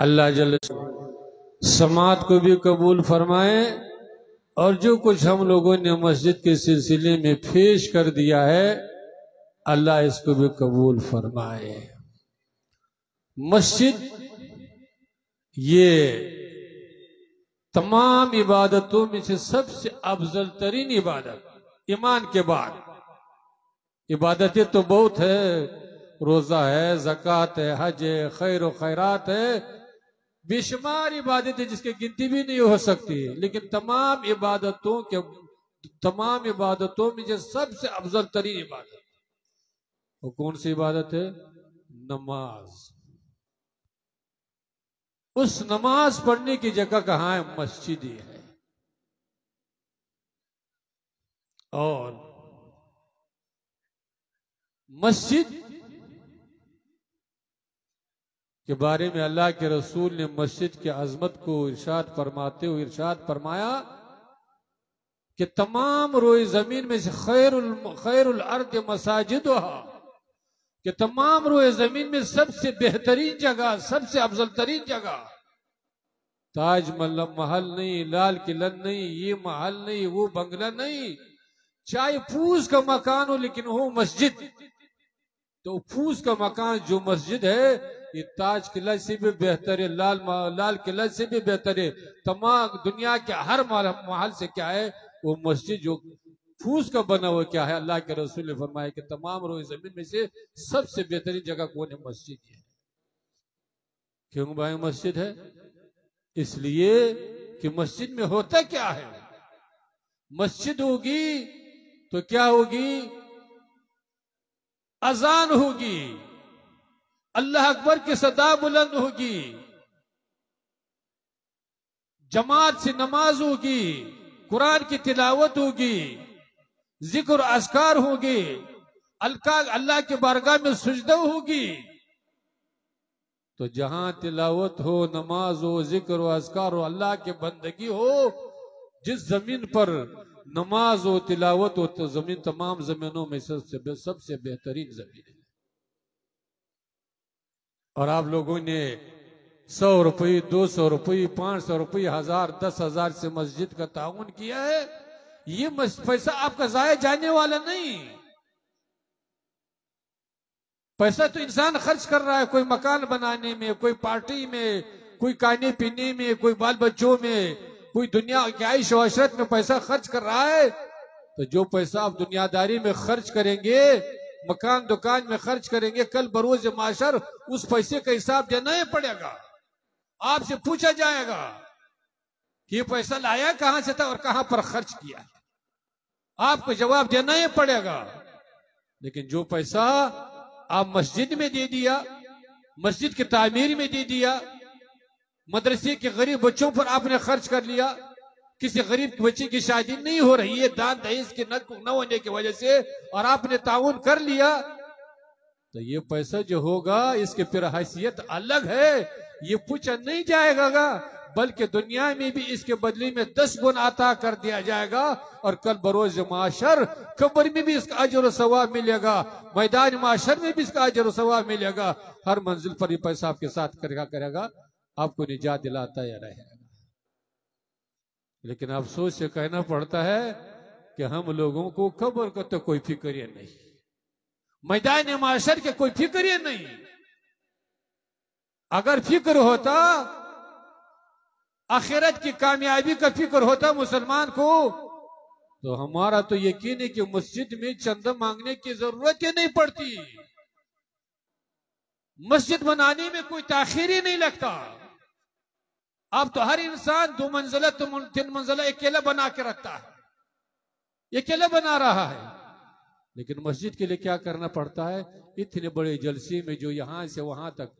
अल्लाह जल समात को भी कबूल फरमाए और जो कुछ हम लोगों ने मस्जिद के सिलसिले में पेश कर दिया है अल्लाह इसको भी कबूल फरमाए। मस्जिद ये तमाम इबादतों में से सबसे अफजल तरीन इबादत, ईमान के बाद इबादतें तो बहुत है, रोजा है, ज़कात है, हज है, खैर खैरात है, बेशुमार इबादतें जिसकी गिनती भी नहीं हो सकती, लेकिन तमाम इबादतों में जो सबसे अफजल तरीन इबादत वो कौन सी इबादत है? नमाज। उस नमाज पढ़ने की जगह कहां है? मस्जिद ही है। और मस्जिद के बारे में अल्लाह के रसूल ने मस्जिद की अजमत को इरशाद फरमाते हुए इरशाद फरमाया कि तमाम रोए जमीन में से खैरुल अर्द मसाजिदुहा, कि तमाम रोए जमीन में सबसे बेहतरीन जगह, सबसे अफजल तरीन जगह ताज महल नहीं, लाल किला नहीं, ये महल नहीं, वो बंगला नहीं, चाहे फूस का मकान हो लेकिन हो मस्जिद। तो फूस का मकान जो मस्जिद है ये ताज किला से भी बेहतर है, लाल किला से भी बेहतर है। तमाम दुनिया के हर महल से क्या है? वो मस्जिद जो फूस का बना हुआ क्या है? अल्लाह के रसूल ने फरमाया कि तमाम रोए जमीन में से सबसे बेहतरीन जगह कौन है? मस्जिद है। क्यों भाई मस्जिद है? इसलिए कि मस्जिद में होता क्या है? मस्जिद होगी तो क्या होगी? अजान होगी, अल्लाह अकबर की सदा बुलंद होगी, जमात से नमाज होगी, कुरान की तिलावत होगी, जिक्र अस्कार होगी, अल्लाह के बारगाह में सुजदा होगी। तो जहां तिलावत हो, नमाज हो, जिक्र हो, अस्कार हो, अल्लाह की बंदगी हो, जिस जमीन पर नमाज हो, तिलावत हो, तो जमीन तमाम जमीनों में सबसे बेहतरीन जमीन है। और आप लोगों ने 100 रुपये, 200 रुपये, 500 रुपये, 1000, 10,000 से मस्जिद का ताउन किया है। ये पैसा आपका जाया जाने वाला नहीं। पैसा तो इंसान खर्च कर रहा है, कोई मकान बनाने में, कोई पार्टी में, कोई खाने पीने में, कोई बाल बच्चों में, कोई दुनिया की आइश और अशरत में पैसा खर्च कर रहा है। तो जो पैसा आप दुनियादारी में खर्च करेंगे, मकान दुकान में खर्च करेंगे, कल बरोज माशर उस पैसे का हिसाब देना ही पड़ेगा। आपसे पूछा जाएगा कि ये पैसा लाया कहां से था और कहां पर खर्च किया, आपको जवाब देना ही पड़ेगा। लेकिन जो पैसा आप मस्जिद में दे दिया, मस्जिद की तामीर में दे दिया, मदरसे के गरीब बच्चों पर आपने खर्च कर लिया, किसी गरीब बच्चे की शादी नहीं हो रही है दान दहेज के न होने की वजह से, और आपने ताउन कर लिया, तो ये पैसा जो होगा इसकी फिर हैसियत अलग है, ये पूछा नहीं जाएगा, बल्कि दुनिया में भी इसके बदले में 10 गुना अता कर दिया जाएगा। और कल बरोज माशर कब्र में भी इसका अजर और सवाब मिलेगा, मैदान माशर में भी इसका अजर और सवाब मिलेगा। हर मंजिल पर ये पैसा आपके साथ करेगा, आपको निजात दिलाता या रहेगा। लेकिन अफसोस से कहना पड़ता है कि हम लोगों को कब्र का तो कोई फिक्र नहीं, मैदान माशर के कोई फिक्र नहीं। अगर फिक्र होता, आखिरत की कामयाबी का फिक्र होता मुसलमान को, तो हमारा तो यकीन है कि मस्जिद में चंदा मांगने की जरूरत ही नहीं पड़ती, मस्जिद बनाने में कोई ताखीर ही नहीं लगता। अब तो हर इंसान 2 मंजिला 3 मंजिला अकेला बना के रखता है, अकेला बना रहा है। लेकिन मस्जिद के लिए क्या करना पड़ता है? इतने बड़े जलसे में जो यहां से वहां तक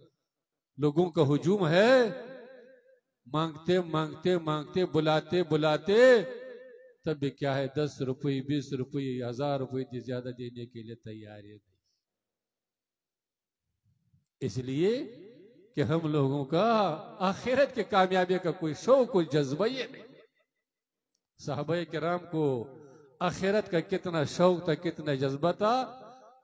लोगों का हुजूम है, मांगते मांगते मांगते, बुलाते बुलाते, तब भी क्या है 10 रुपये, 20 रुपये, 1000 रुपये ज्यादा देने के लिए तैयार है नहीं। इसलिए कि हम लोगों का आखिरत के कामयाबी का कोई शौक, कोई जज्बा ही नहीं। साहबा किराम को आखिरत का कितना शौक था, कितना जज्बा था,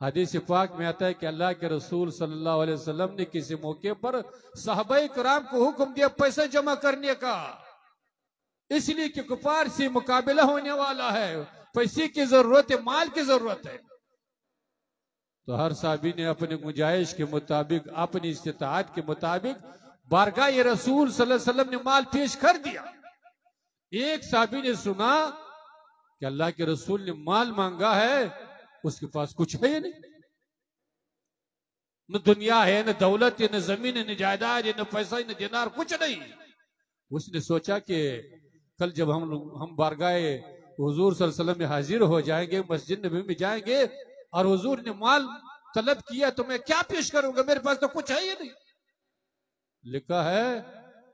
हदीस पाक में आता है कि अल्लाह के रसूल सल्लल्लाहु अलैहि वसल्लम ने किसी मौके पर सहाबाए किराम को हुक्म दिया पैसे जमा करने का, इसलिए कि कुफार से मुकाबला होने वाला है, पैसे की जरूरत है, माल की जरूरत है। तो हर साहबी ने अपने गुंजाइश के मुताबिक, अपनी इस्तिताअत के मुताबिक बारगाह रसूल सल्लल्लाहु अलैहि वसल्लम ने माल पेश कर दिया। एक साहबी ने सुना कि अल्लाह के रसूल ने माल मांगा है, उसके पास कुछ है नहीं, न दुनिया है, न दौलत है, न जमीन है, न जायदाद है, न पैसा, न दिनार, कुछ नहीं। उसने सोचा कि कल जब हम बारगाह हुजूर सल्लल्लाहु अलैहि वसल्लम में हाजिर हो जाएंगे, मस्जिद नबी में जाएंगे और हुजूर ने माल तलब किया तो मैं क्या पेश करूंगा, मेरे पास तो कुछ है ही नहीं। लिखा है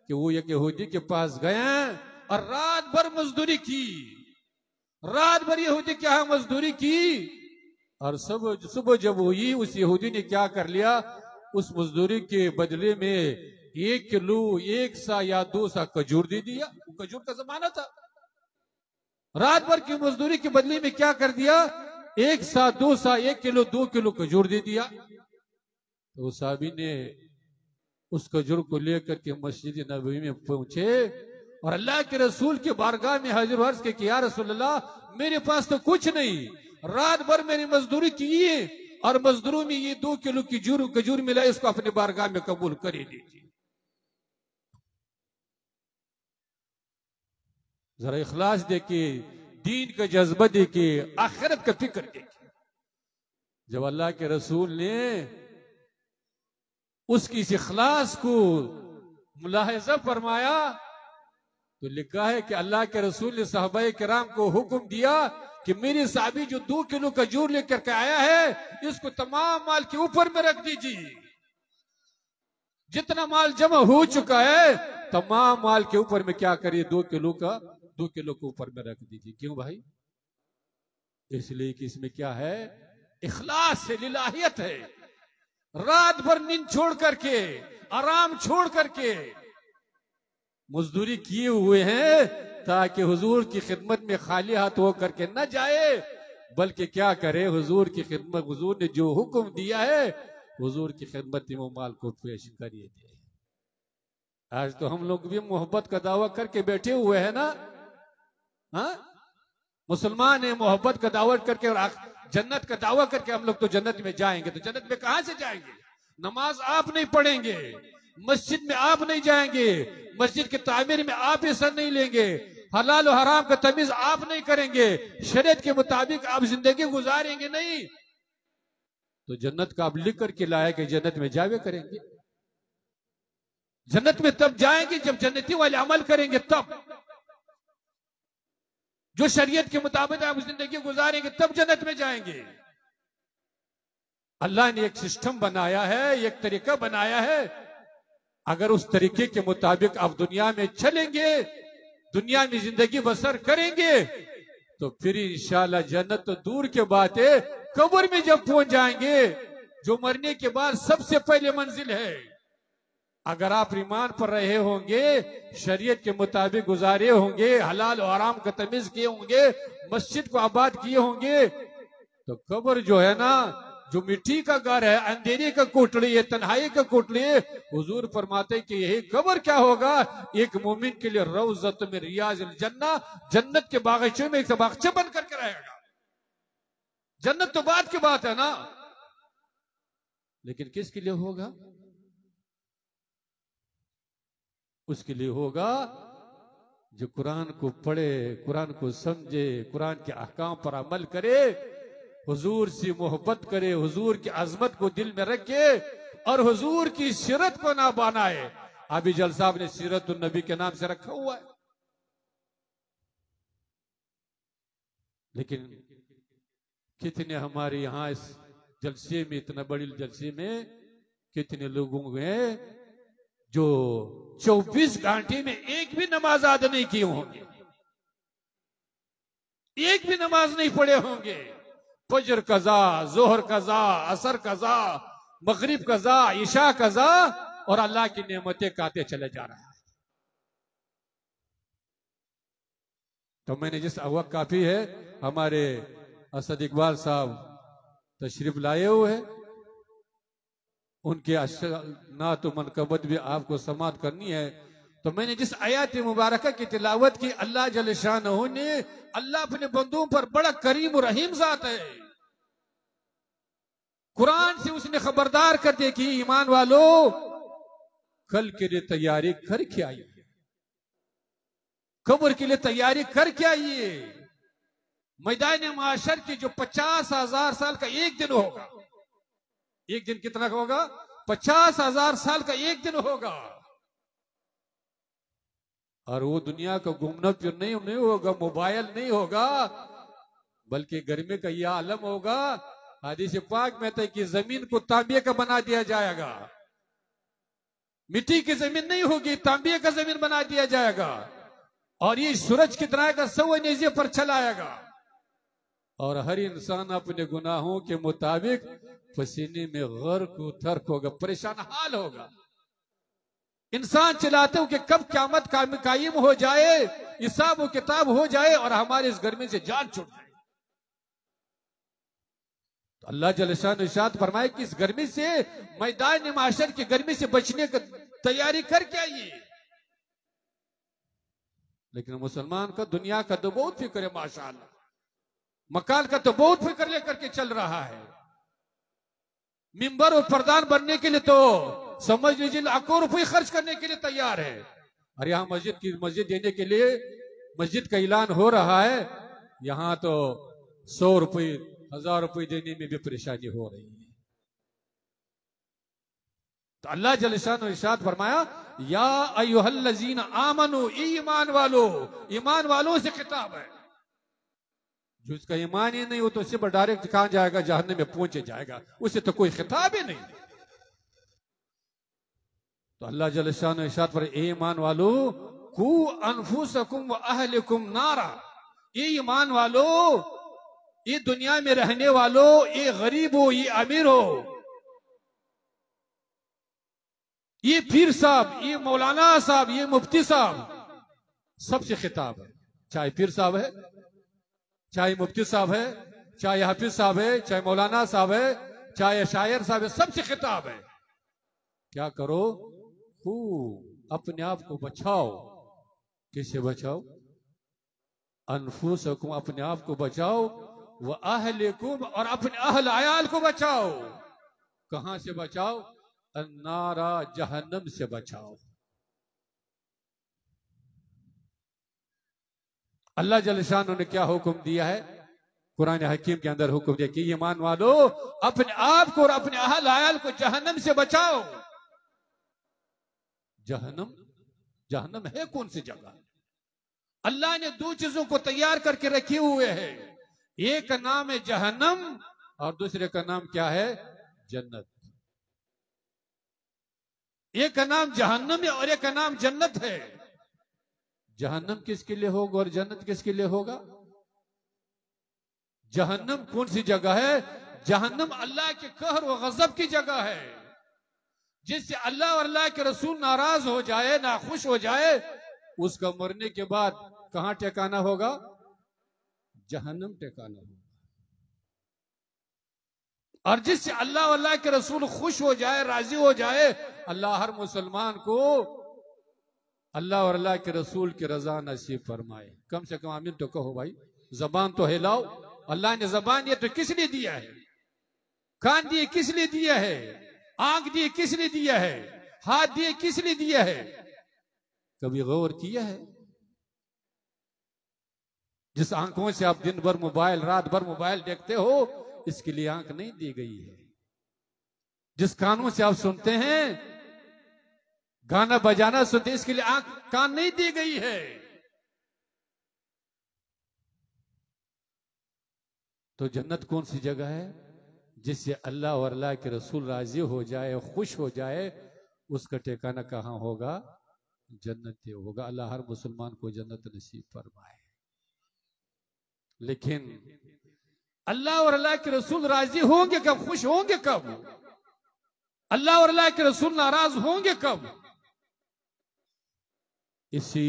कि वो एक यहूदी के पास गए और रात भर मजदूरी की, रात भर यहूदी के यहां मजदूरी की, और सुबह जब हुई उस यहूदी ने क्या कर लिया, उस मजदूरी के बदले में 1 किलो 1 सा या 2 सा खजूर दे दिया। खजूर का जमाना था। रात भर की मजदूरी के बदले में क्या कर दिया, 1 सा 2 सा 1 किलो 2 किलो खजूर दे दिया। तो साहबी ने उस खजूर को लेकर के मस्जिद नबवी में पहुंचे और अल्लाह के रसूल के बारगाह में हाजिर अर्ज के कि या रसूलल्लाह, मेरे पास तो कुछ नहीं, रात भर मेरी मजदूरी की और मजदूरों में ये 2 किलो की खजूर मिला, इसको अपने बारगाह में कबूल कर लीजिए। जरा इखलास देखिए, दीन का जज्बा देखिए, आखिरत का फिक्र देखिए। जब अल्लाह के रसूल ने उसकी इस इखलास को मुलाहिजा फरमाया तो लिखा है कि अल्लाह के रसूल ने सहाबाए किराम को हुक्म दिया कि मेरी साहबी जो 2 किलो खजूर लेकर के आया है, इसको तमाम माल के ऊपर में रख दीजिए। जितना माल जमा हो चुका है तमाम माल के ऊपर में क्या करिए, 2 किलो के ऊपर में रख दीजिए। क्यों भाई? इसलिए कि इसमें क्या है, इखलास है, लिलाहियत है। रात भर नींद छोड़ करके, आराम छोड़ करके मजदूरी किए हुए हैं ताकि हुजूर की खिदमत में खाली हाथ हो करके न जाए, बल्कि क्या करे, हुजूर की खिदमत, हुजूर ने जो हुक्म दिया है हुजूर की खिदमत में वो माल को पेश करिए। आज तो हम लोग भी मोहब्बत का दावा करके बैठे हुए हैं ना, हाँ? मुसलमान है, मोहब्बत का दावा करके और जन्नत का दावा करके हम लोग तो जन्नत में जाएंगे। तो जन्नत में कहां से जाएंगे? नमाज आप नहीं पढ़ेंगे, मस्जिद में आप नहीं जाएंगे, मस्जिद के तामीर में आप हिस्सा नहीं लेंगे, हलाल और हराम का तमीज आप नहीं करेंगे, शरीयत के मुताबिक आप जिंदगी गुजारेंगे नहीं, तो जन्नत का आप लिख करके लाया कि जन्नत में जावे करेंगे। जन्नत में तब जाएंगे जब जन्नती वाले अमल करेंगे, तब जो शरीयत के मुताबिक आप जिंदगी गुजारेंगे तब जन्नत में जाएंगे। अल्लाह ने एक सिस्टम बनाया है, एक तरीका बनाया है। अगर उस तरीके के मुताबिक आप दुनिया में चलेंगे, दुनिया में जिंदगी बसर करेंगे, तो फिर इंशाल्लाह जन्नत तो दूर के बात है, कब्र में जब पहुंच जाएंगे, जो मरने के बाद सबसे पहले मंजिल है, अगर आप ईमान पर रहे होंगे, शरीयत के मुताबिक गुजारे होंगे, हलाल और हराम का तमीज किए होंगे, मस्जिद को आबाद किए होंगे, तो कब्र जो है ना, जो मिट्टी का घर है, अंधेरे का कोठड़ी है, तन्हाई का कोठड़ी है, हुजूर फरमाते कि यही कब्र क्या होगा, एक मोमिन के लिए रौज़त में रियाज़िल जन्नह, जन्नत के बागीचे में एक बागीचा बन करके रहेगा। जन्नत तो बात की बात है ना, लेकिन किसके लिए होगा? उसके लिए होगा जो कुरान को पढ़े, कुरान को समझे, कुरान के अहकाम पर अमल करे, हुजूर से मोहब्बत करे, हुजूर की अजमत को दिल में रखे और हुजूर की सीरत को ना बनाए। अभी जल साहब ने सीरत नबी के नाम से रखा हुआ है, लेकिन कितने हमारे यहाँ इस जलसे में, इतना बड़ी जलसे में कितने लोगों में जो 24 घंटे में एक भी नमाज अदा नहीं किए होंगे, एक भी नमाज नहीं पढ़े होंगे। फजर कजा, जोहर कजा, असर कजा, मगरिब कजा, ईशा कजा, और अल्लाह की नेमतें काते चले जा रहा है। तो मैंने जिस वक्त काफी है, हमारे असद इकबाल साहब तशरीफ लाए हुए हैं, उनके ना तो मनकबत भी आपको समात करनी है। तो मैंने जिस आयत मुबारक की तिलावत की, अल्लाह जल शानहू ने, अल्लाह अपने बंदों पर बड़ा करीम और रहीम जात है। कुरान से उसने खबरदार कर दिया कि ईमान वालों, कल के लिए तैयारी करके आइए, कब्र के लिए तैयारी करके आइए। मैदान माशर की जो 50,000 साल का एक दिन होगा, एक दिन कितना का होगा? 50,000 साल का एक दिन होगा। और वो दुनिया का घूमना फिरना नहीं होगा, मोबाइल नहीं होगा, बल्कि गर्मी का यह आलम होगा। हदीस पाक में था कि जमीन को तांबे का बना दिया जाएगा, मिट्टी की जमीन नहीं होगी, तांबे का जमीन बना दिया जाएगा। और ये सूरज की तरह का सवा नेज़े पर चलाएगा, और हर इंसान अपने गुनाहों के मुताबिक पसीने में गर्क उतर्क होगा, परेशान हाल होगा। इंसान चलाते हो कि कब क़यामत कायम हो जाए, हिसाब व किताब हो जाए और हमारे इस गर्मी से जान छूट जाए। तो अल्लाह जल शान इरशाद फरमाए कि इस गर्मी से, मैदान माशर की गर्मी से बचने की तैयारी करके आइए। लेकिन मुसलमान का दुनिया का तो बहुत फिक्र है, माशाअल्लाह, मकान का तो बहुत फिक्र लेकर के चल रहा है। मिंबर और प्रधान बनने के लिए तो समझ लीजिए लाखों रुपए खर्च करने के लिए तैयार है। और यहाँ मस्जिद देने के लिए मस्जिद का ऐलान हो रहा है, यहाँ तो 100 रुपए 1000 रुपए देने में भी परेशानी हो रही है। तो अल्लाह जल शान इरशाद फरमाया, या अय्युहल्लज़ीना आमनू, ईमान वालों, ईमान वालों से खिताब है। जो इसका ईमान ही नहीं हो तो सिर्फ डायरेक्ट कहां जाएगा? जहन्नम में पहुंचे जाएगा, उसे तो कोई खिताब ही नहीं। तो अल्लाह जल शान इरशाद पर, ईमान वालों, कू अनफुसकुम व अहलिकुम नारा, ये ईमान वालों, ये दुनिया में रहने वालों, ये गरीब हो, ये अमीर हो, ये पीर साहब, ये मौलाना साहब, ये मुफ्ती साहब, सबसे खिताब है। चाहे पीर साहब है, चाहे मुफ्ती साहब है, चाहे हाफिज साहब है, चाहे मौलाना साहब है, चाहे शायर साहब है, सबसे खिताब है। क्या करो? अपने आप को बचाओ। किससे बचाओ? अनफुसकुम, अपने आप को बचाओ, व अहलिकुम, और अपने अहल अयाल को बचाओ। कहां से बचाओ? अन्नारा, जहन्नम से बचाओ। अल्लाह जल शान ने क्या हुक्म दिया है? कुरान हकीम के अंदर हुक्म दिया कि ईमान वालों, अपने आप को और अपने अहल अयाल को जहन्नम से बचाओ। जहन्नम है कौन सी जगह? अल्लाह ने 2 चीजों को तैयार करके रखे हुए हैं। एक का नाम है जहन्नम और दूसरे का नाम क्या है? जन्नत। एक का नाम जहन्नम है और एक का नाम जन्नत है। जहन्नम किसके लिए होगा और जन्नत किसके लिए होगा? जहन्नम कौन सी जगह है? जहन्नम अल्लाह के कहर व गजब की जगह है, जिससे अल्लाह और अल्लाह के रसूल नाराज हो जाए, नाखुश हो जाए, उसका मरने के बाद कहां ठिकाना होगा? जहन्नम ठिकाना होगा। और जिससे अल्लाह और अल्लाह के रसूल खुश हो जाए, राजी हो जाए, अल्लाह हर मुसलमान को अल्लाह और अल्लाह के रसूल की रजा नसीब फरमाए। कम से कम आमीन तो कहो भाई, जबान तो हिलाओ। अल्लाह ने जबान ये तो किस लिए दिया है? कान दिए किस लिए दिया है? आंख दिए किस लिए दिया है? हाथ दिए किस लिए दिया है? कभी गौर किया है? जिस आंखों से आप दिन भर मोबाइल, रात भर मोबाइल देखते हो, इसके लिए आंख नहीं दी गई है। जिस कानों से आप सुनते हैं, गाना बजाना सुनते हैं, इसके लिए आंख कान नहीं दी गई है। तो जन्नत कौन सी जगह है? जिससे अल्लाह और अल्लाह के रसूल राजी हो जाए, खुश हो जाए, उसका ठिकाना कहां होगा? जन्नत होगा। अल्लाह हर मुसलमान को जन्नत नसीब फरमाए। लेकिन अल्लाह और अल्लाह के रसूल राजी होंगे कब? खुश होंगे कब? अल्लाह और अल्लाह के रसूल नाराज होंगे कब? इसी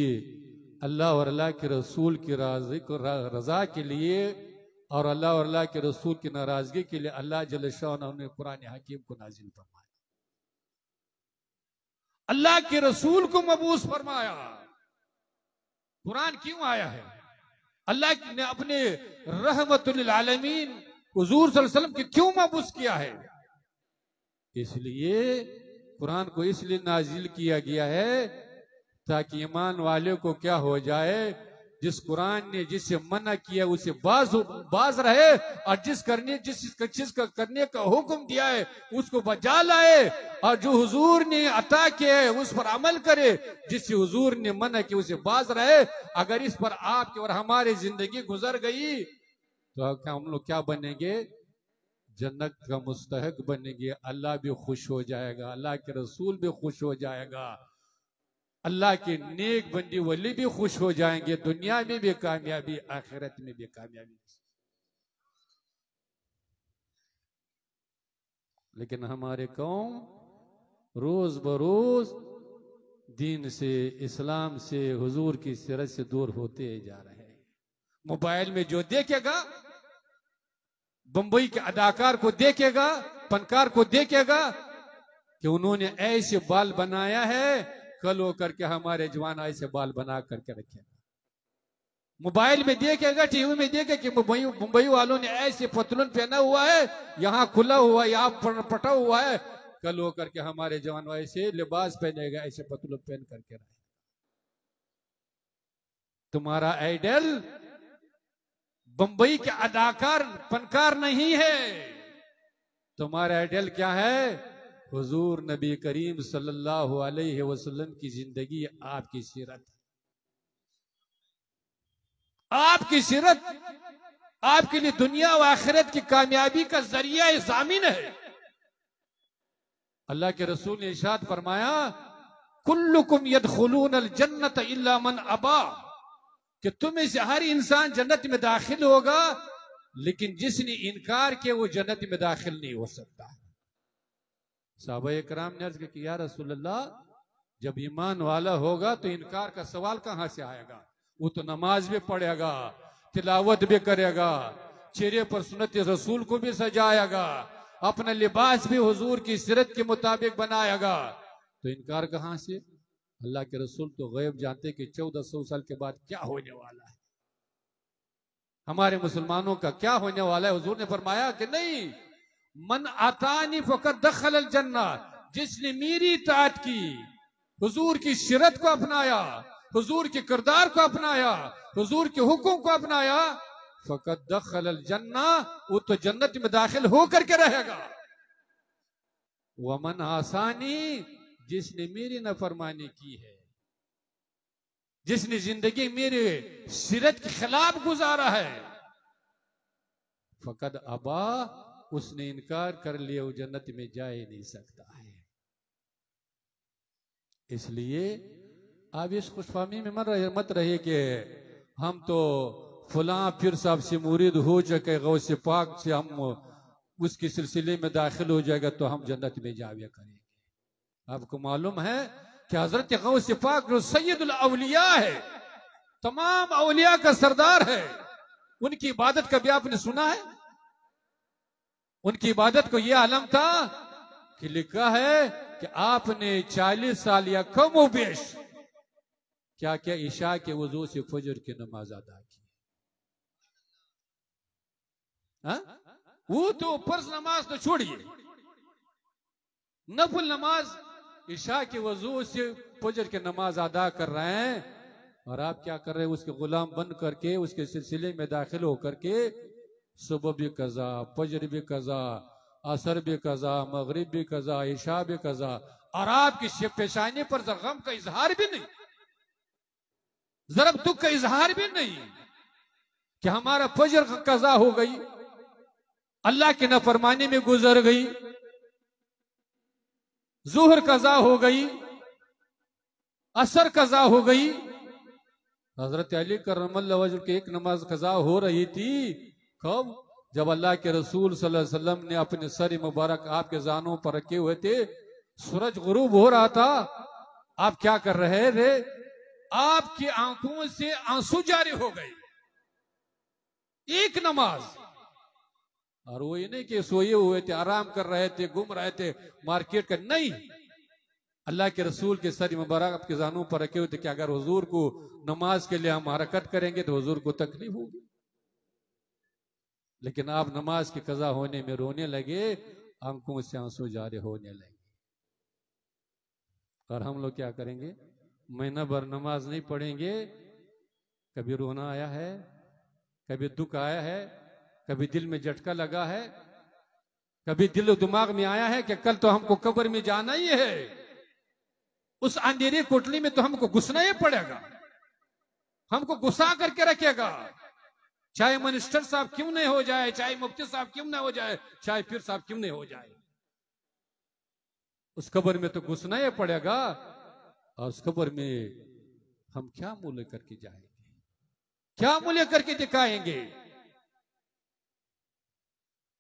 अल्लाह और अल्लाह के रसूल की रजा के लिए और अल्लाह के रसूल की नाराजगी के लिए अल्लाह जल्ल शाह ने कुरान हकीम को नाजिल फरमाया, अल्लाह के रसूल को मबूस फरमाया। कुरान क्यों आया है? अल्लाह ने अपने रहमतुल आलमीन हुजूर सल्लल्लाहु अलैहि वसल्लम की क्यों मबूस किया है? इसलिए कुरान को इसलिए नाजिल किया गया है ताकि ईमान वाले को क्या हो जाए, जिस कुरान ने जिससे मना किया उसे बाज रहे, और जिस चीज का करने का हुक्म दिया है उसको बजा लाए, और जो हुजूर ने अता किया है उस पर अमल करे, जिससे हुजूर ने मना किया उसे बाज रहे। अगर इस पर आपकी और हमारी जिंदगी गुजर गई तो क्या हम लोग क्या बनेंगे? जन्नत का मुस्तहक बनेंगे। अल्लाह भी खुश हो जाएगा, अल्लाह के रसूल भी खुश हो जाएगा, अल्लाह के नेक बंदी वली भी खुश हो जाएंगे, दुनिया में भी कामयाबी, आखिरत में भी कामयाबी। लेकिन हमारे कौम रोज बरोज दीन से, इस्लाम से, हुजूर की सीरत से दूर होते जा रहे हैं। मोबाइल में जो देखेगा, बंबई के अदाकार को देखेगा, फनकार को देखेगा कि उन्होंने ऐसे बाल बनाया है, कल हो करके हमारे जवान ऐसे बाल बना करके रखेगा। मोबाइल में देखेगा, टीवी में देखेगा कि मुंबई वालों ने ऐसे पतलून पहना हुआ है, यहाँ खुला हुआ है, यहाँ पटा हुआ है, कल हो करके हमारे जवान ऐसे लिबास पहनेगा, ऐसे पतलून पहन करके रहे। तुम्हारा आइडल बंबई के अदाकार फनकार नहीं है, तुम्हारा आइडल क्या है? हुजूर नबी करीम सल्लल्लाहु अलैहि वसल्लम की जिंदगी, आपकी सीरत। आपकी सीरत आपके लिए दुनिया व आखिरत की कामयाबी का जरिया जामिन है। अल्लाह के रसूल ने इरशाद फरमाया, कुल्लुकुम यदखुलून अल जन्नत इल्ला मन अबा, कि तुम में से हर इंसान जन्नत में दाखिल होगा, लेकिन जिसने इनकार किया वो जन्नत में दाखिल नहीं हो सकता। साहबा कराम ने अर्ज किया, या रसूल अल्लाह, जब ईमान वाला होगा तो इनकार का सवाल कहां से आएगा? वो तो नमाज भी पढ़ेगा, तिलावत भी करेगा, चेहरे पर सुन्नत रसूल को भी सजाएगा, अपना लिबास भी हुजूर की सीरत के मुताबिक बनाएगा, तो इनकार कहां से? अल्लाह के रसूल तो गैब जानते कि 1400 साल के बाद क्या होने वाला है, हमारे मुसलमानों का क्या होने वाला है। हुजूर ने फरमाया कि नहीं, मन आतानी फकत दखल अल जन्ना, जिसने मेरी इताअत की, हुजूर की सीरत को अपनाया, हुजूर के किरदार को अपनाया, हुजूर के हुक्म को अपनाया, फकत दखल अल जन्ना, वो तो जन्नत में दाखिल होकर के रहेगा। वमन आसानी, जिसने मेरी नफरमानी की है, जिसने जिंदगी मेरे सीरत के खिलाफ गुजारा है, फकद अबा, उसने इनकार कर लिया, वो जन्नत में जा ही नहीं सकता है। इसलिए आप इस खुशफहमी में मत रहिए कि हम तो फुला फिर साहब से मुरीद हो चुके, गौसे पाक से हम उसके सिलसिले में दाखिल हो जाएगा तो हम जन्नत में जावे करेंगे। आपको मालूम है कि हजरत गौसे पाक जो सैयदुल अवलिया है, तमाम अवलिया का सरदार है, उनकी इबादत कभी आपने सुना है? उनकी इबादत को यह आलम था कि लिखा है कि आपने 40 साल या कम व बेश क्या क्या ईशा के वजू से फजर की नमाज अदा की। वो तो फर्ज नमाज तो छोड़िए, नफल नमाज ईशा के वजू से फजर की नमाज अदा कर रहे हैं, और आप क्या कर रहे हैं? उसके गुलाम बन करके उसके सिलसिले में दाखिल होकर के सुबह भी कजा, फजर भी कजा, असर भी कजा, मगरिब भी कजा, ईशा भी कजा, और आपकी पेशानी पर गम का इजहार भी नहीं, जरा दुख का इजहार भी नहीं कि हमारा फजर का कजा हो गई, अल्लाह की नाफरमानी में गुजर गई, जुहर कजा हो गई, असर कजा हो गई। हजरत अली करमल्लाहु वजह की एक नमाज कजा हो रही थी, कब? जब अल्लाह के रसूल सल्लल्लाहु अलैहि वसल्लम ने अपने सर मुबारक आपके जानों पर रखे हुए थे, सूरज गुरूब हो रहा था, आप क्या कर रहे थे? आपकी आंखों से आंसू जारी हो गए। एक नमाज और वो ये नहीं कि सोए हुए थे, आराम कर रहे थे, घूम रहे थे मार्केट का, नहीं। अल्लाह के रसूल के सर मुबारक आपके जानों पर रखे हुए थे कि अगर हुजूर को नमाज के लिए हम हरकत करेंगे तो हुजूर को तकलीफ होगी। लेकिन आप नमाज की कज़ा होने में रोने लगे, आंखों से आंसू जारे होने लगे। और हम लोग क्या करेंगे? महीना भर नमाज नहीं पढ़ेंगे, कभी रोना आया है, कभी दुख आया है, कभी दिल में झटका लगा है, कभी दिल दिमाग में आया है कि कल तो हमको कब्र में जाना ही है, उस अंधेरी कोठली में तो हमको घुसना ही पड़ेगा, हमको घुसा करके रखेगा, चाहे मिनिस्टर साहब क्यों नहीं हो जाए, चाहे मुफ्ती साहब क्यों नहीं हो जाए, चाहे पीर साहब क्यों नहीं हो जाए, उस कब्र में तो घुसना ही पड़ेगा। और उस कब्र में हम क्या मूल्य करके जाएंगे, क्या मूल्य करके दिखाएंगे?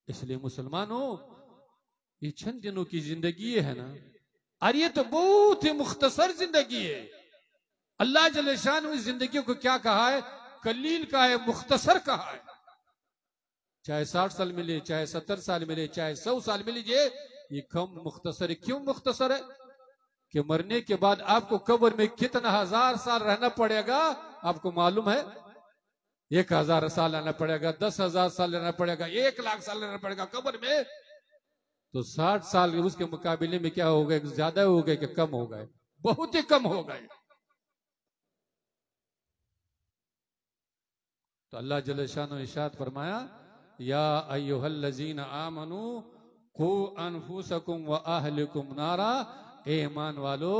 इसलिए मुसलमानों, ये चंद दिनों की जिंदगी है ना, और ये तो बहुत ही मुख्तसर जिंदगी है। अल्लाह जल्ल शान इस जिंदगी को क्या कहा है? कलील का है, मुख्तसर कहा है। चाहे 60 साल मिले, चाहे 70 साल मिले, चाहे 100 साल मिले, ये कम मुख्तसर है। क्यों मुख्तसर है? कि मरने के बाद आपको कब्र में कितना 1000 साल रहना पड़ेगा, आपको मालूम है? 1000 साल रहना पड़ेगा, 10,000 साल रहना पड़ेगा, 1,00,000 साल रहना पड़ेगा कब्र में। तो 60 साल उसके मुकाबले में क्या हो गए? ज्यादा हो गए कि कम हो गए? बहुत ही कम हो गए। तो अल्लाह जल्ल शानो इरशाद फरमाया, या अय्युहल्लज़ीना आमनू कू अनफुसकुम व अहलिकुम नारा, ए ईमान वालो,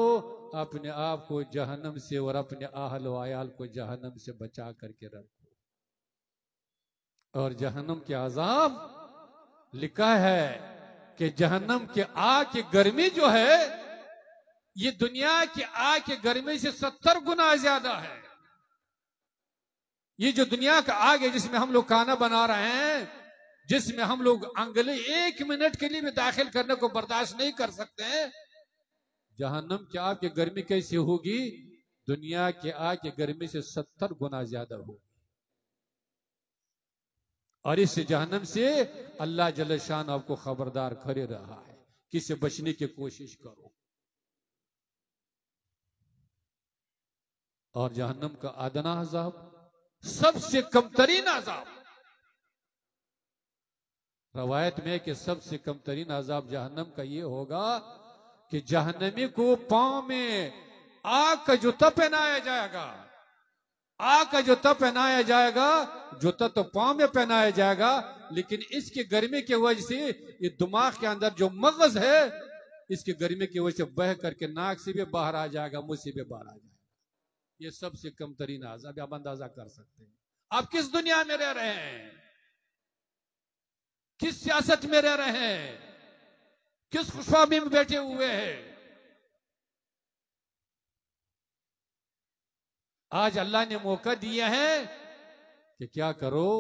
अपने आप को जहन्नम से और अपने अहल व अयाल को जहन्नम से बचा करके रखो। और जहन्नम के अजाब लिखा है कि जहन्नम के आग की गर्मी जो है, ये दुनिया की आग की गर्मी से 70 गुना ज्यादा है। ये जो दुनिया का आग है जिसमें हम लोग खाना बना रहे हैं, जिसमें हम लोग अंगली 1 मिनट के लिए भी दाखिल करने को बर्दाश्त नहीं कर सकते हैं, जहन्नम की आग की गर्मी कैसी होगी? दुनिया के आग की गर्मी से 70 गुना ज्यादा होगी। और इस जहन्नम से अल्लाह जल्ल शान आपको खबरदार करे रहा है कि इससे बचने की कोशिश करो। और जहन्नम का अदना अजाब, सबसे कमतरीन अजाब, रवायत में कि सबसे कमतरीन अजाब जहन्नम का ये होगा कि जहन्नमी को पांव में आग का जूता पहनाया जाएगा। आग का जूता पहनाया जाएगा, जूता तो पांव में पहनाया जाएगा, लेकिन इसकी गर्मी की वजह से ये दिमाग के अंदर जो मगज है, इसकी गर्मी की वजह से बह करके नाक से भी बाहर आ जाएगा, मुंह से भी बाहर आ जाएगा। ये सबसे कमतरीन अजाब, आप अंदाजा कर सकते हैं। आप किस दुनिया में रह रहे हैं, किस सियासत में रह रहे हैं, किस खुशहाली में बैठे हुए हैं? आज अल्लाह ने मौका दिया है कि क्या करो,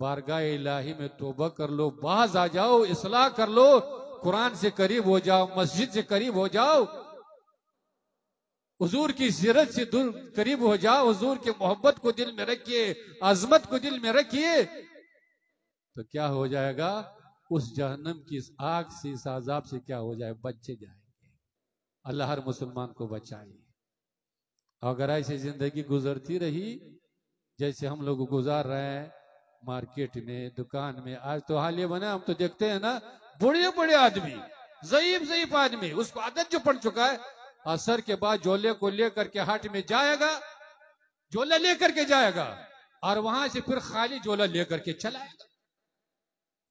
बारगाह इलाही में तौबा कर लो, बाज आ जाओ, इस्लाह कर लो, कुरान से करीब हो जाओ, मस्जिद से करीब हो जाओ, हुजूर की सीरत से दूर करीब हो जाओ, हुजूर की मोहब्बत को दिल में रखिए, अजमत को दिल में रखिए, तो क्या हो जाएगा? उस जहन्नम की इस आग से, इस अजाब से क्या हो जाए? बच्चे जाएंगे। अल्लाह हर मुसलमान को बचाए। अगर ऐसी जिंदगी गुजरती रही जैसे हम लोग गुजार रहे हैं, मार्केट में, दुकान में, आज तो हाल ये बना, हम तो देखते हैं ना, बड़े बड़े आदमी, ज़ईफ आदमी, उसको आदत जो पड़ चुका है, असर के बाद झोले को लेकर के हाट में जाएगा, झोला लेकर के जाएगा, और वहां से फिर खाली झोला लेकर के चलाएगा।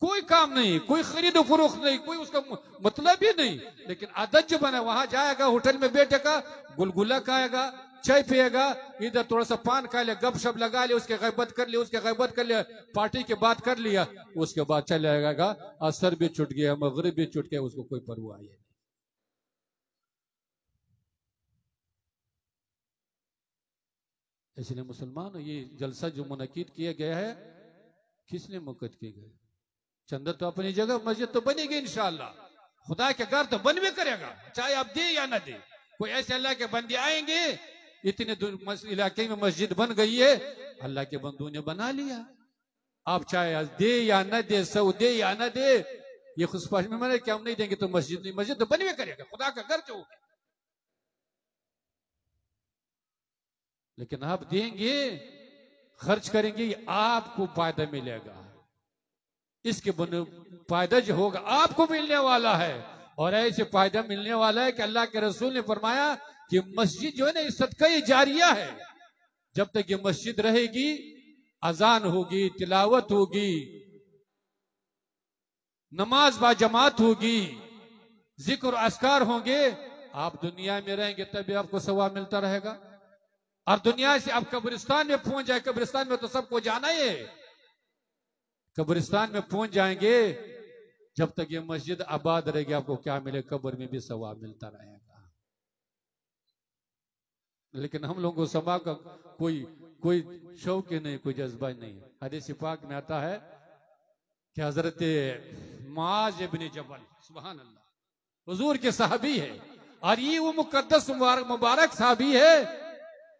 कोई काम नहीं, कोई खरीदो फरोख्त नहीं, कोई उसका मतलब ही नहीं, लेकिन आदत जो बना, वहां जाएगा, होटल में बैठेगा, गुलगुला खाएगा, चाय पिएगा, इधर थोड़ा सा पान खा लिया, गपशप लगा लिया, उसके गैबत कर लिया, उसके गैबत कर लिया, पार्टी की बात कर लिया, उसके बाद चले जाएगा, असर भी छूट गया, मगरिब भी छूट गया, उसको कोई परवाह नहीं। इसलिए मुसलमान, ये जलसा जो मुनक्किद किया गया है, किसने मुनक्किद किया गया? चंदा तो अपनी जगह, मस्जिद तो बनेगी इंशाअल्लाह, खुदा के घर तो बन भी करेगा, चाहे आप दे या ना दे। कोई ऐसे अल्लाह के बंदे आएंगे, इतने इलाके में मस्जिद बन गई है, अल्लाह के बंदों ने बना लिया, आप चाहे दे या न दे, सौ दे या न दे, ये खुशपाश में मैंने क्या हम नहीं देंगे तो मस्जिद नहीं, मस्जिद तो बनवे करेगा, खुदा का घर जो होगा। लेकिन आप देंगे, खर्च करेंगे, आपको फायदा मिलेगा। इसके फायदा जो होगा आपको मिलने वाला है। और ऐसे फायदा मिलने वाला है कि अल्लाह के रसूल ने फरमाया कि मस्जिद जो है ना, ये सदका जारिया है। जब तक ये मस्जिद रहेगी, अजान होगी, तिलावत होगी, नमाज बाजमात होगी, जिक्र अस्कार होंगे, आप दुनिया में रहेंगे तभी आपको सवाब मिलता रहेगा। और दुनिया से आप कब्रिस्तान में पहुंच जाए, कब्रिस्तान में तो सबको जाना ही है, कब्रिस्तान में पहुंच जाएंगे, जब तक ये मस्जिद आबाद रहेगी आपको क्या मिले, कब्र में भी सवाब मिलता रहेगा। लेकिन हम लोगों को सवाब का कोई शौक ही नहीं, कोई जज्बा नहीं। हदीस पाक में आता है कि हजरत मुआज इब्न जबल, सुभान अल्लाह, हुजूर के साहबी है, और ये वो मुकद्दस मुबारक साहबी है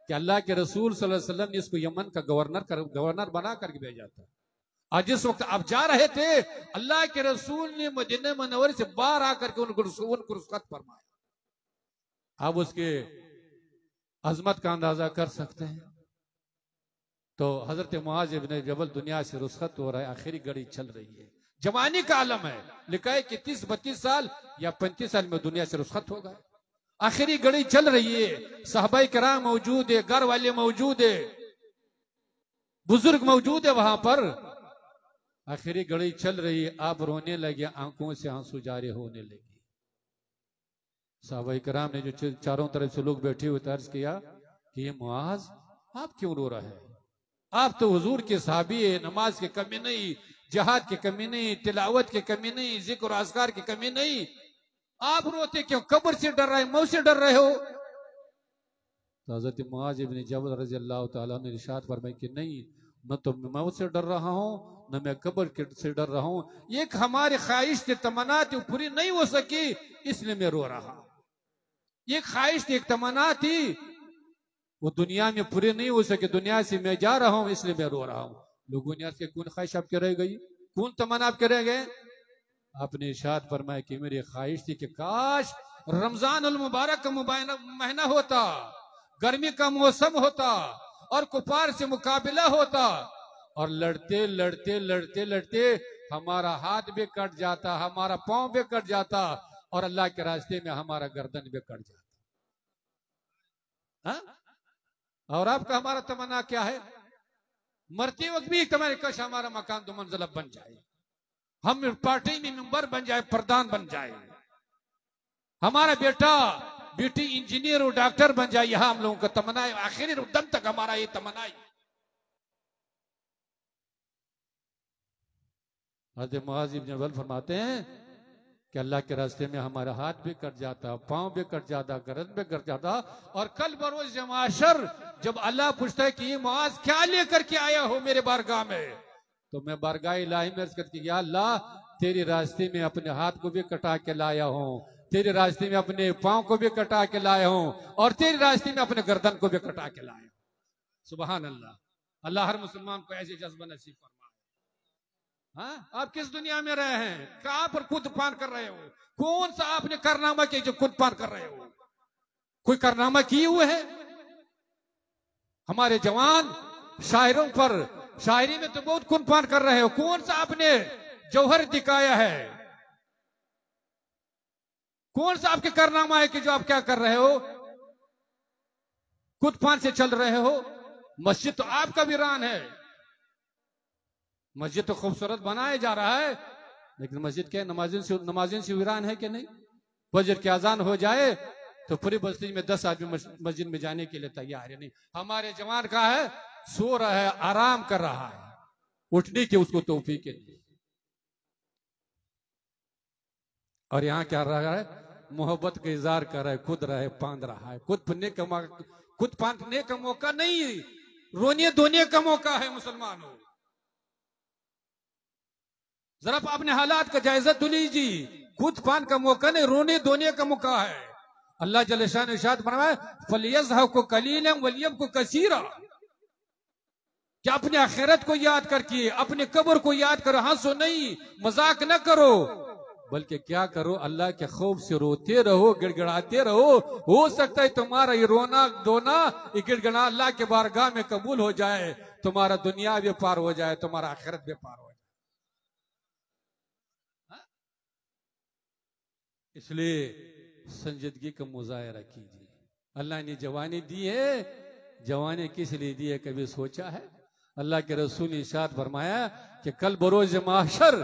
कि अल्लाह के रसूल सल्लल्लाहु अलैहि वसल्लम ने इसको यमन का गवर्नर बना करके भेजा था। आज जिस वक्त आप जा रहे थे, अल्लाह के रसूल ने मदीना मुनव्वरा से बाहर आकर के उनको रुखसत फरमाया। आप उसके अजमत का अंदाजा कर सकते हैं। तो हजरत मुआज इब्न जबल दुनिया से रुखसत हो रहा है, आखिरी घड़ी चल रही है, जवानी का आलम है, लिखा है कि 30-32 साल या 35 साल में दुनिया से रुखसत होगा। आखिरी घड़ी चल रही है, साहबाए किराम मौजूद है, घर वाले मौजूद है, बुजुर्ग मौजूद है वहां पर। आखिरी घड़ी चल रही है, आप रोने लगे, आंखों से आंसू जारी होने लगे। साहबाए किराम ने जो चारों तरफ से लोग बैठे हुए अर्ज किया कि ये मुआज आप क्यों रो रहे हैं? आप तो हुजूर के साहबी है, नमाज की कमी नहीं, जिहाद की कमी नहीं, तिलावत की कमी नहीं, जिक्र अस्कार की कमी नहीं, आप रोते क्यों? कब्र से डर रहे, मौत से डर रहे हो? तो हज़रत मुआज इब्न जबल रज़ी अल्लाह तआला ने इरशाद फरमाया कि नहीं, न तो मैं मौत से डर रहा हूं, न मैं कब्र से डर रहा हूं। एक हमारी ख्वाहिश थी, तमन्ना थी, पूरी नहीं हो सकी, इसलिए मैं रो रहा हूं। ये ख्वाहिश थी, एक तमन्ना थी, वो दुनिया में पूरी नहीं हो सके, दुनिया से मैं जा रहा हूं, इसलिए मैं रो रहा हूं। लोगों ने के कौन ख्वाहिश आपके रह गई, कौन तमन्ना आपके रह गए? आपने इरशाद फरमाया कि मेरी ख्वाहिश थी कि काश रमजान उल मुबारक का महीना होता, गर्मी का मौसम होता और कुफार से मुकाबला होता, और लड़ते लड़ते लड़ते लड़ते हमारा हाथ भी कट जाता, हमारा पांव भी कट जाता, और अल्लाह के रास्ते में हमारा गर्दन भी कट जाता। हा? और आपका हमारा तमन्ना क्या है? मरते वक्त भी तुम्हारे कश हमारा मकान दो मंजिला बन जाए, हम पार्टी में मेंबर बन जाए, प्रधान बन जाए, हमारा बेटा बेटी इंजीनियर और डॉक्टर बन जाए, यह हम लोगों का तमन्ना है। आखिरी दम तक हमारा ये तमन्ना है। हज़रत मुआज़ इब्न जबल फरमाते हैं कि अल्लाह के रास्ते में हमारा हाथ भी कट जाता, पांव भी कट जाता, गर्दन भी कट जाता, और कल बरोज माशर जब अल्लाह पूछता है कि ये मुआज़ क्या लेकर के आया हो मेरे बारगाह में, तो मैं बारगाह इलाही में अर्ज़ करती, या अल्लाह तेरे रास्ते में अपने हाथ को भी कटा के लाया हूं, तेरे रास्ते में अपने पांव को भी कटा के लाया हूं, और तेरे रास्ते में अपने गर्दन को भी कटा के लाया। सुभान अल्लाह। अल्लाह हर मुसलमान को ऐसे जज्बा नसीब फरमाए। हाँ, आप किस दुनिया में रहे हैं, कहां पर खुद पान कर रहे हो? कौन सा आपने कारनामा किया जो खुद पान कर रहे हो? कोई कारनामा किए हुए है? हमारे जवान शायरों पर शायरी में तो बहुत खून पान कर रहे हो, कौन सा आपने जौहर दिखाया है? कौन सा आपके कारनामा है कि जो आप क्या कर रहे हो? खुद पान से चल रहे हो। मस्जिद तो आपका वीरान है, मस्जिद तो खूबसूरत बनाया जा रहा है, लेकिन मस्जिद के नमाजिन से वीरान है कि नहीं? फजर की अजान हो जाए तो पूरी बस्ती में 10 आदमी मस्जिद में जाने के लिए तैयार है नहीं। हमारे जवान का है, सो रहा है, आराम कर रहा है, उठने की उसको तौफीक नहीं। और यहां क्या रहा है? मोहब्बत का इजहार कर रहा है, खुद रहे पान रहा है। खुद पाने का मौका नहीं, रोने धोने का मौका है। मुसलमानों, जरा अपने हालात का जायजा तो लीजिए। खुद पान का मौका नहीं, रोने धोने का मौका है। अल्लाह जल्ल शान इरशाद फरमाया, फलियज़हकु कलीलन वलियबकु कसीरा। कि अपने आखिरत को याद करके अपने कब्र को याद करो, हंसो नहीं, मजाक न करो, बल्कि क्या करो, अल्लाह के खौफ से रोते रहो, गिड़गिड़ाते रहो। हो सकता है तुम्हारा ये रोना धोना, ये गिड़गिड़ा अल्लाह के बारगाह में कबूल हो जाए, तुम्हारा दुनिया भी पार हो जाए, तुम्हारा आखिरत भी पार हो जाए। इसलिए संजीदगी का मुजाहरा कीजिए। अल्लाह ने जवानी दी है, जवानी किस लिए दी है कभी सोचा है? अल्लाह के रसूल ने इरशाद फरमाया कि कल बरोज माशर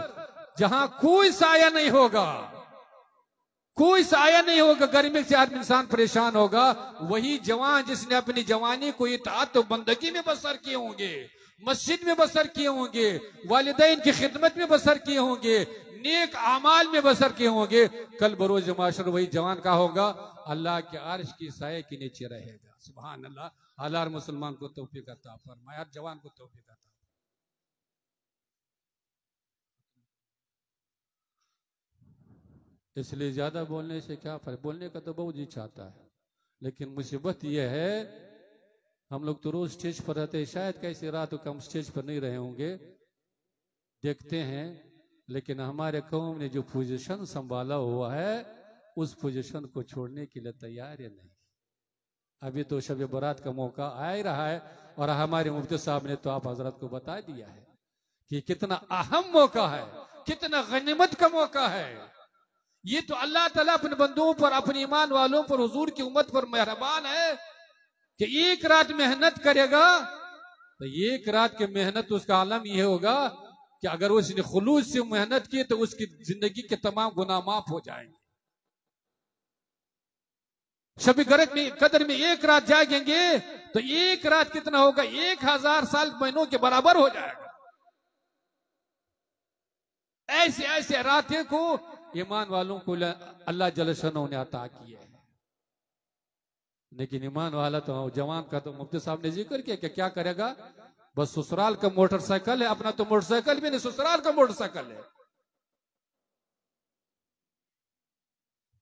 जहां कोई साया नहीं होगा, कोई साया नहीं होगा, गर्मी से आदमी इंसान परेशान होगा, वही जवान जिसने अपनी जवानी को इताअत तो बंदगी में बसर किए होंगे, मस्जिद में बसर किए होंगे, वालिदैन की खिदमत में बसर किए होंगे, नेक आमाल में बसर किए होंगे, कल बरोज माशर वही जवान का होगा, अल्लाह के अर्श की साये के नीचे रहेगा। सुभान अल्लाह। अल्लाह मुसलमान को तौफीक अता फरमाए, जवान को तौफीक अता। इसलिए ज्यादा बोलने से क्या फर्क, बोलने का तो बहुत जी चाहता है, लेकिन मुसीबत यह है हम लोग तो रोज स्टेज पर रहते हैं, शायद कैसी रात को हम स्टेज पर नहीं रहे होंगे, देखते हैं, लेकिन हमारे कौम ने जो पोजीशन संभाला हुआ है उस पोजीशन को छोड़ने के लिए तैयार है नहीं। अभी तो शब बरात का मौका आ ही रहा है, और हमारे मुफ्ती साहब ने तो आप हजरत को बता दिया है कि कितना अहम मौका है, कितना गनीमत का मौका है। ये तो अल्लाह ताला अपने बंदों पर, अपने ईमान वालों पर, हुजूर की उम्मत पर मेहरबान है कि एक रात मेहनत करेगा तो एक रात की मेहनत उसका आलम यह होगा कि अगर उसने खुलूस से मेहनत की तो उसकी जिंदगी के तमाम गुनाह माफ हो जाएंगे। शबी कदर में एक रात जागेंगे तो एक रात कितना होगा, 1000 साल महीनों के बराबर हो जाएगा। ऐसे ऐसे रातें को ईमान वालों को अल्लाह जल शअनहू ने अता किया है। लेकिन ईमान वाला तो जवान का तो मुफ्ती साहब ने जिक्र किया कि क्या करेगा, बस ससुराल का मोटरसाइकिल है, अपना तो मोटरसाइकिल भी नहीं, ससुराल का मोटरसाइकिल है,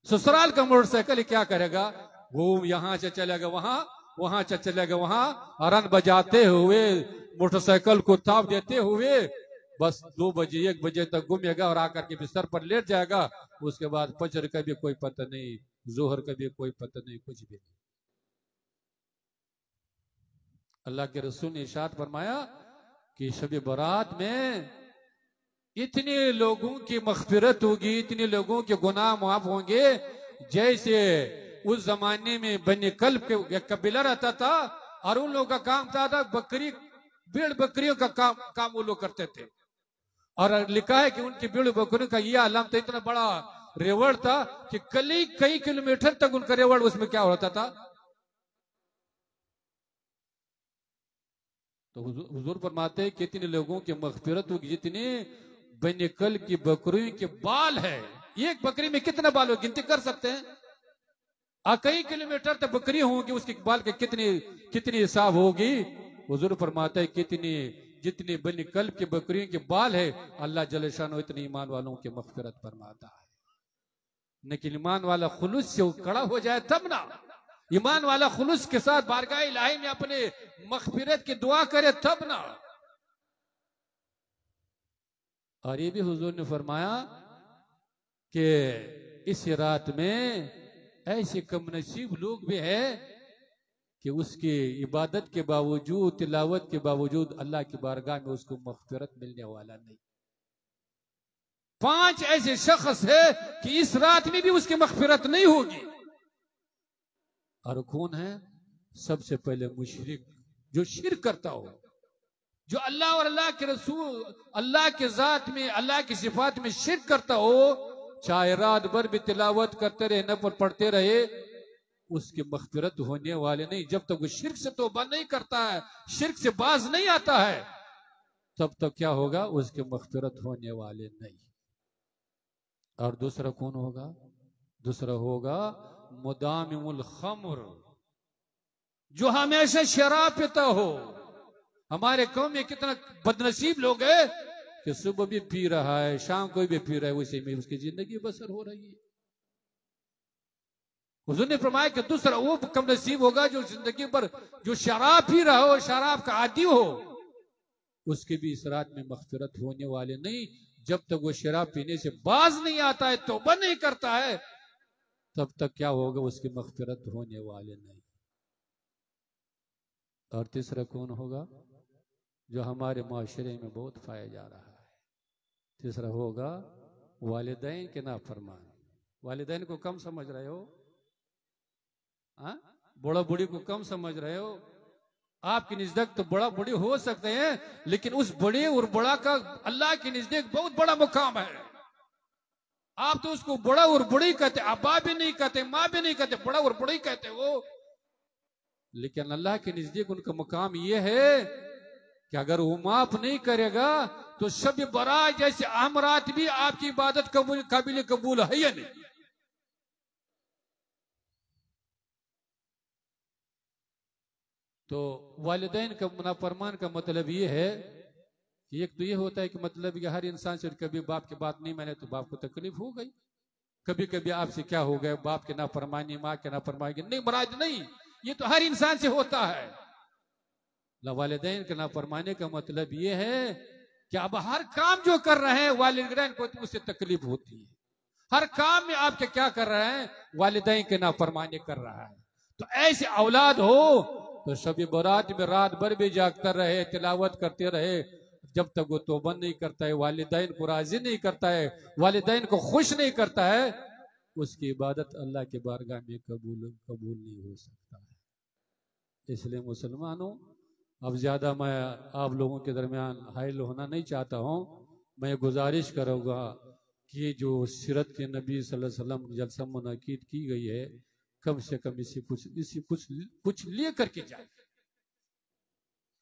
ससुराल का मोटरसाइकिल क्या करेगा, वो यहां से चलेगा वहां, वहां से चलेगा वहां, हॉर्न बजाते हुए मोटरसाइकिल को ताप देते हुए बस 2 बजे 1 बजे तक घूमेगा और आकर के बिस्तर पर लेट जाएगा। उसके बाद फजर का भी कोई पता नहीं, जोहर का भी कोई पता नहीं, कुछ भी नहीं। अल्लाह के रसूल ने इरशाद फरमाया कि शब बरात में इतने लोगों की मग़फ़िरत होगी, इतने लोगों के गुनाह माफ होंगे, जैसे उस जमाने में बनी कल्ब के एक कबीला रहता था और उन लोगों का काम था बकरी, भेड़ बकरियों का काम वो लोग करते थे। और लिखा है कि उनकी भेड़ बकरियों का यह आलम था, इतना बड़ा रेवड़ था कि कई किलोमीटर तक उनका रेवड़, उसमें क्या होता था, तो हुजूर फरमाते हैं कितने लोगों की मग़फ़िरत होगी, जितने बेनिकल की बकरियों के बाल है, एक बकरी में कितना बाल हो गिनती कर सकते हैं, कई किलोमीटर तक बकरी होंगी, उसके बाल के कितनी हिसाब होगी। हुजूर फरमाते हैं कितनी जितनी बेनिकल की बकरियों के बाल है, अल्लाह जल शानो इतने ईमान वालों की मग़फ़िरत फरमाता है। लेकिन ईमान वाला खुलूस से खड़ा हो जाए तब ना, ईमान वाला खुलूस के साथ बारगाह इलाही में अपने मग़फ़िरत की दुआ करे तब ना। और ये भी हुजूर ने फरमाया कि इस रात में ऐसे कम नसीब लोग भी है कि उसकी इबादत के बावजूद, तिलावत के बावजूद अल्लाह की बारगाह में उसको मग़फ़िरत मिलने वाला नहीं। 5 ऐसे शख्स है कि इस रात में भी उसकी मग़फ़िरत नहीं होगी। और कौन है? सबसे पहले मुशरिक, जो शिर्क करता हो, जो अल्लाह और अल्लाह के रसूल, अल्लाह के जात में, अल्लाह की सिफात में शिर्क करता हो, चाहे रात भर भी तिलावत करते रहे, नफल पढ़ते रहे, उसकी मग़फ़िरत होने वाले नहीं। जब तक वो शिर्क से तौबा नहीं करता है, शिर्क से बाज नहीं आता है, तब तक क्या होगा, उसकी मग़फ़िरत होने वाले नहीं। और दूसरा कौन होगा? दूसरा होगा मुदामिमुल खम्र, जो हमेशा शराब पीता हो। हमारे कौम में कितना बदनसीब लोग है कि सुबह भी पी रहा है, शाम को भी पी रहा है, उसी में उसकी जिंदगी बसर हो रही है। हुजूर ने फरमाया कि दूसरा वो कम नसीब होगा जो जिंदगी पर जो शराब पी रहा हो, शराब का आदी हो, उसके भी इस रात में मग़फ़िरत होने वाले नहीं। जब तक वो शराब पीने से बाज नहीं आता है, तौबा नहीं करता है, तब तक क्या होगा, उसकी मग़फ़िरत होने वाले नहीं। और तीसरा कौन होगा जो हमारे माशरे में बहुत पाया जा रहा है? तीसरा होगा वालिदैन के नाफरमान। वालिदैन को कम समझ रहे हो? बड़ा बूढ़ी को कम समझ रहे हो? आपकी नजदीक तो बड़ा बूढ़ी हो सकते हैं, लेकिन उस बड़े और बड़ा का अल्लाह की नजदीक बहुत बड़ा मुकाम है। आप तो उसको बड़ा और बड़ी कहते, अब्बा भी नहीं कहते, माँ भी नहीं कहते, बड़ा और बड़ी कहते वो। लेकिन अल्लाह के नजदीक उनका मुकाम ये है कि अगर वो माफ नहीं करेगा तो शब बरात जैसे अहम रात भी आपकी इबादत काबिल कबूल है या नहीं? तो वालिदैन का नाफरमान का मतलब ये है कि एक तो ये होता है कि मतलब कि हर इंसान से कभी बाप की बात नहीं माने तो बाप को तकलीफ हो गई। कभी कभी आपसे क्या हो गया, बाप के नाफरमानी, माँ के नाफरमानी नहीं, मराज नहीं, ये तो हर इंसान से होता है। वालिदैन के नाफरमानी का मतलब ये है कि अब हर काम जो कर रहे हैं वालिदैन को उससे तकलीफ होती है। हर काम में आपके क्या कर रहे हैं, वालिदैन के नाफरमानी कर रहा है। तो ऐसे औलाद हो तो शब बरात में रात भर भी जागता रहे, तिलावत करते रहे, जब तक वो तौबा नहीं करता है, वालिदैन को राजी नहीं करता है, वालिदैन को खुश नहीं करता है, उसकी इबादत अल्लाह के बारगाह में कबूल नहीं हो सकता है। इसलिए मुसलमानों, अब ज्यादा मैं आप लोगों के दरमियान हाइल होना नहीं चाहता हूं। मैं गुजारिश करूंगा कि जो सीरत के नबी सल्लल्लाहु अलैहि वसल्लम जलसा मुनक़िद की गई है, कम से कम इसी कुछ ले करके जाइए,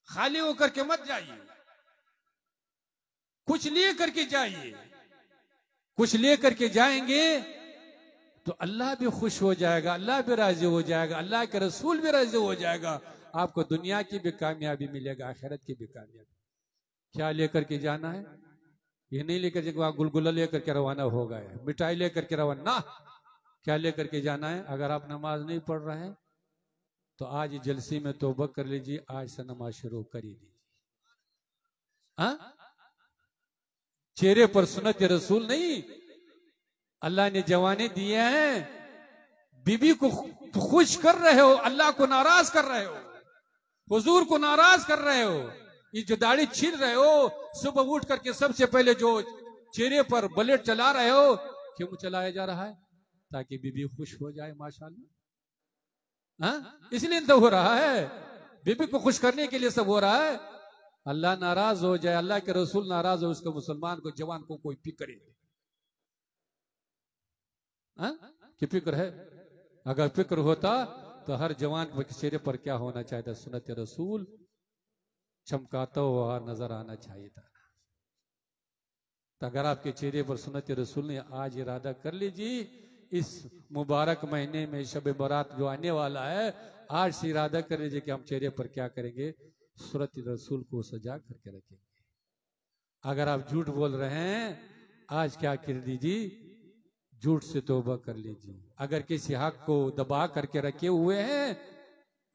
खाली होकर के मत जाइए, कुछ ले करके जाइए। कुछ ले करके जाएंगे तो अल्लाह भी खुश हो जाएगा, अल्लाह भी राजी हो जाएगा, अल्लाह के रसूल भी राजी हो जाएगा, आपको दुनिया की भी कामयाबी मिलेगा, आखिरत की भी कामयाबी। क्या लेकर के जाना है? ये नहीं लेकर के वहां गुलगुला लेकर के रवाना हो गए, मिठाई लेकर के रवाना। क्या लेकर के जाना है? अगर आप नमाज नहीं पढ़ रहे हैं तो आज जलसे में तौबा कर लीजिए, आज से नमाज शुरू कर ही दीजिए। चेहरे पर सुन्नत रसूल नहीं, अल्लाह ने जवाने दिए हैं, बीबी को खुश कर रहे हो, अल्लाह को नाराज कर रहे हो, हुजूर को नाराज कर रहे हो, ये जो दाढ़ी छील रहे हो, सुबह उठ करके सबसे पहले जो चेहरे पर बुलेट चला रहे हो, क्यों चलाया जा रहा है? ताकि बीबी खुश हो जाए, माशाअल्लाह। इसलिए तो हो रहा है, बीबी को खुश करने के लिए सब हो रहा है। अल्लाह नाराज हो जाए, अल्लाह के रसूल नाराज हो, उसको मुसलमान को, जवान को कोई फिक्र है? कि फिक्र है? अगर फिक्र होता तो हर जवान के चेहरे पर क्या होना चाहिए? सुन्नत रसूल चमकाता हुआ नजर आना चाहिए था। तो अगर आपके चेहरे पर सुन्नत रसूल ने, आज इरादा कर लीजिए, इस मुबारक महीने में शब बरात जो आने वाला है, आज से इरादा कर लीजिए कि हम चेहरे पर क्या करेंगे, सुन्नत रसूल को सजा करके रखेंगे। अगर आप झूठ बोल रहे हैं, आज क्या कर दीजिए, झूठ से तौबा कर लीजिए। अगर किसी हक को दबा करके रखे हुए हैं,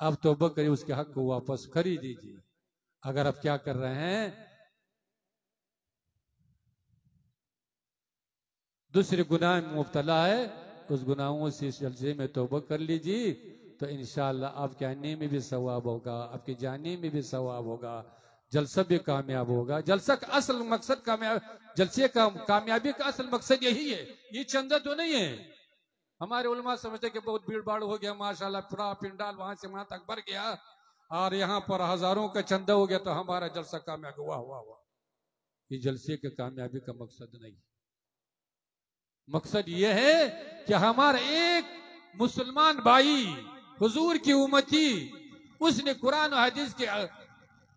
अब तौबा करिए, उसके हक को वापस खरीद दीजिए। अगर आप क्या कर रहे हैं, दूसरे गुनाह में मुब्तला है, उस गुनाहों से इस जलसे में तौबा कर लीजिए, तो इंशाअल्लाह आपके आने में भी सवाब होगा, आपके जाने में भी सवाब होगा, जलसा भी कामयाब होगा। जलसा का असल मकसद जलसे का कामयाबी का असल मकसद यही है, ये चंदा तो नहीं है। हमारे उलमा समझते कि बहुत भीड़ भाड़ हो गया, माशाल्लाह पूरा पिंडाल वहां से वहां तक भर गया और यहाँ पर हजारों का चंदा हो गया तो हमारा जलसा कामयाब हुआ। ये जलसे के कामयाबी का मकसद नहीं। मकसद ये है कि हमारा एक मुसलमान भाई, हुजूर की उम्मती, उसने कुरान और हदीस के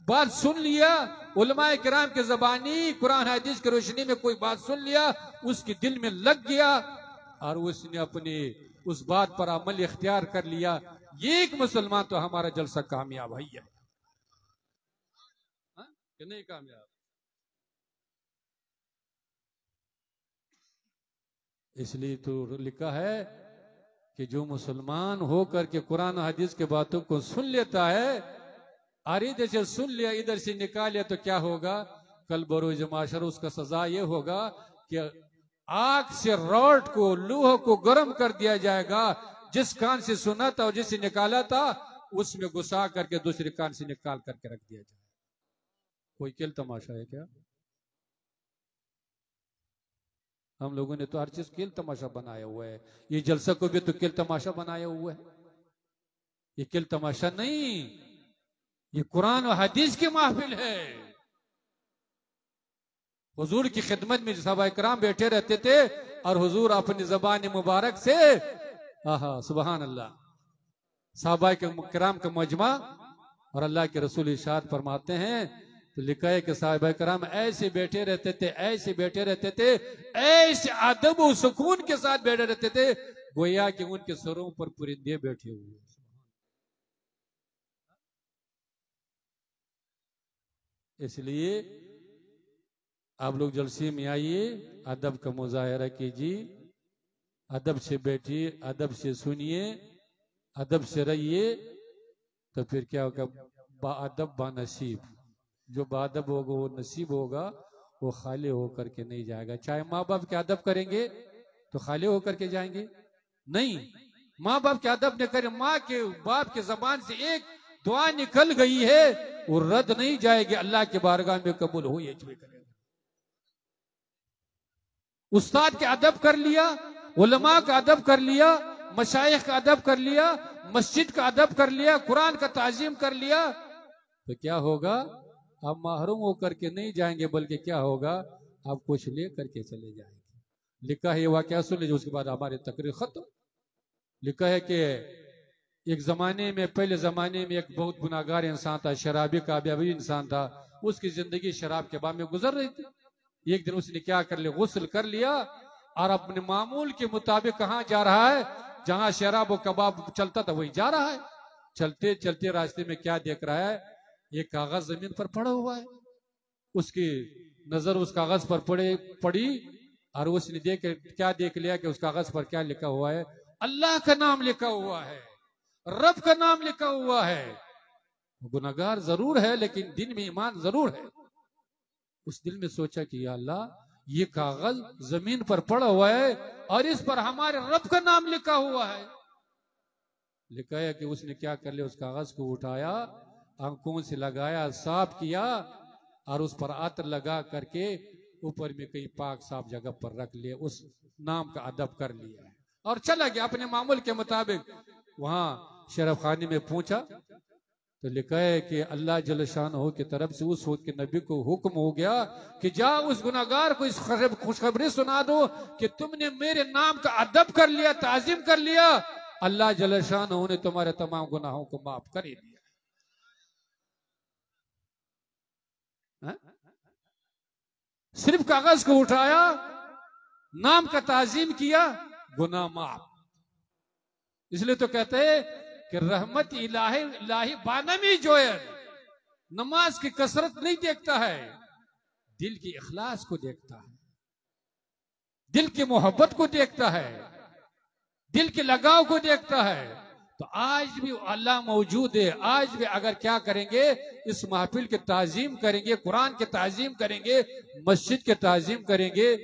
बात सुन लिया, उलमाए किराम के जबानी कुरान हदीस की रोशनी में कोई बात सुन लिया, उसके दिल में लग गया और उसने अपनी उस बात पर अमल इख्तियार कर लिया, ये एक मुसलमान तो हमारा जलसा कामयाब है कि नहीं कामयाब? इसलिए तो लिखा है कि जो मुसलमान होकर के कुरान हदीस के बातों को सुन लेता है, अरे इधर से सुन लिया, इधर से निकाल लिया तो क्या होगा? कल बरोज माशर उसका सजा ये होगा कि आग से रॉड को, लोह को गर्म कर दिया जाएगा। जिस कान से सुना था और जिसे निकाला था उसमें घुसा करके दूसरे कान से निकाल करके रख दिया जाएगा। कोई खेल तमाशा है क्या? हम लोगों ने तो हर चीज खेल तमाशा बनाया हुआ है। ये जलसा को भी तो खेल तमाशा बनाया हुआ है। ये खेल तमाशा नहीं, ये कुरान और हदीस की महफिल है। हुजूर की खिदमत में सहाबा इकराम बैठे रहते थे और हुजूर अपनी जबान मुबारक से, आहा सुबहान अल्लाह, सहाबा इकराम का मजमा और अल्लाह के रसूल इरशाद फरमाते हैं, तो लिखा है कि सहाबा इकराम ऐसे बैठे रहते थे, ऐसे बैठे रहते थे, ऐसे अदब और सुकून के साथ बैठे रहते थे गोया कि उनके सरों पर परिंदे बैठे हुए। इसलिए आप लोग जलसे में आइए, अदब का मुजाहरा कीजिए, अदब से बैठिए, अदब से सुनिए, अदब से रहिए, तो फिर क्या होगा? बाअदब बानसीब। जो बाअदब होगा वो नसीब होगा, वो खाली होकर के नहीं जाएगा। चाहे माँ बाप के अदब करेंगे तो खाली होकर के जाएंगे? नहीं, माँ बाप के अदब न करें, माँ के बाप के जबान से एक दुआ निकल गई है वो रद्द नहीं जाएगी, अल्लाह के बारगाह में कबूल हो ये करेगा। उस्ताद का अदब कर लिया, उलमा का अदब कर लिया, मशाइख का अदब कर लिया, मस्जिद का अदब कर लिया, कुरान का ताजीम कर लिया, तो क्या होगा? आप महरूम होकर के नहीं जाएंगे, बल्कि क्या होगा? आप कुछ ले करके चले जाएंगे। लिखा है, वाकया सुन लीजिए, उसके बाद हमारी तकरीर खत्म। लिखा है कि एक जमाने में, पहले जमाने में एक बहुत गुनाहगार इंसान था, शराबी कामयाबी इंसान था। उसकी जिंदगी शराब के बाद में गुजर रही थी। एक दिन उसने क्या कर लिया? गुस्ल कर लिया और अपने मामूल के मुताबिक कहाँ जा रहा है? जहां शराब और कबाब चलता था वही जा रहा है। चलते चलते रास्ते में क्या देख रहा है? एक कागज जमीन पर पड़ा हुआ है। उसकी नजर उस कागज पर पड़ी और उसने क्या देख लिया कि उस कागज पर क्या लिखा हुआ है? अल्लाह का नाम लिखा हुआ है, रब का नाम लिखा हुआ है। गुनाहगार जरूर है लेकिन दिन में ईमान जरूर है। उस दिल में सोचा कि या अल्लाह, ये कागज जमीन पर पड़ा हुआ है और इस पर हमारे रब का नाम लिखा हुआ है। लिखा है कि उसने क्या कर लिया? उस कागज को उठाया, आंखों से लगाया, साफ किया और उस पर अतर लगा करके ऊपर में कहीं पाक साफ जगह पर रख लिया। उस नाम का अदब कर लिया और चला गया अपने मामूल के मुताबिक। वहां शरफ खाने में पूछा तो लिखा है कि अल्लाह जलशानहू की तरफ से उस वक्त के नबी को हुक्म हो गया कि जा उस गुनाहगार को इस खुशखबरी सुना दो कि तुमने मेरे नाम का अदब कर लिया, ताजीम कर लिया, अल्लाह जलशानहू ने तुम्हारे तमाम गुनाहों को माफ कर ही दिया। सिर्फ कागज को उठाया, नाम का ताजीम किया, गुनाह माफ। इसलिए तो कहते हैं कि रहमत इलाही बानमी जो है, नमाज की कसरत नहीं देखता है, दिल की इखलास को देखता है, दिल की मोहब्बत को देखता है, दिल के लगाव को देखता है। तो आज भी अल्लाह मौजूद है। आज भी अगर क्या करेंगे? इस महफिल के ताजीम करेंगे, कुरान के ताजीम करेंगे, मस्जिद के ताजीम करेंगे,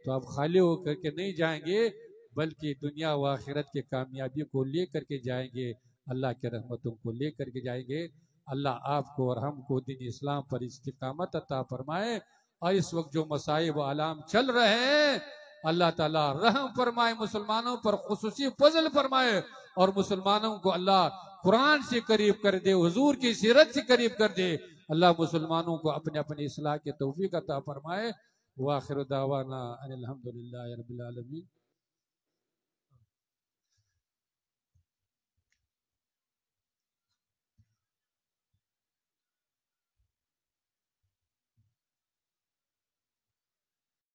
तो आप खाली होकर के नहीं जाएंगे, बल्कि दुनिया व आखिरत की कामयाबी को लेकर के जाएंगे, अल्लाह के रहमतों को लेकर के जाएंगे। अल्लाह आपको और हमको दीन इस्लाम पर इस्तिकामत अता फरमाए। और इस वक्त जो मसाइब आलाम चल रहे हैं, अल्लाह ताला रहम फरमाए, मुसलमानों पर खुसूसी फजल फरमाए और मुसलमानों को अल्लाह कुरान से करीब कर दे, हुजूर की सीरत से करीब कर दे। अल्लाह मुसलमानों को अपने अपने इस्लाह के तौफीक अता फरमाए। व आखिर दावाना अनिल हम्दुलिल्लाहि रब्बिल आलमीन।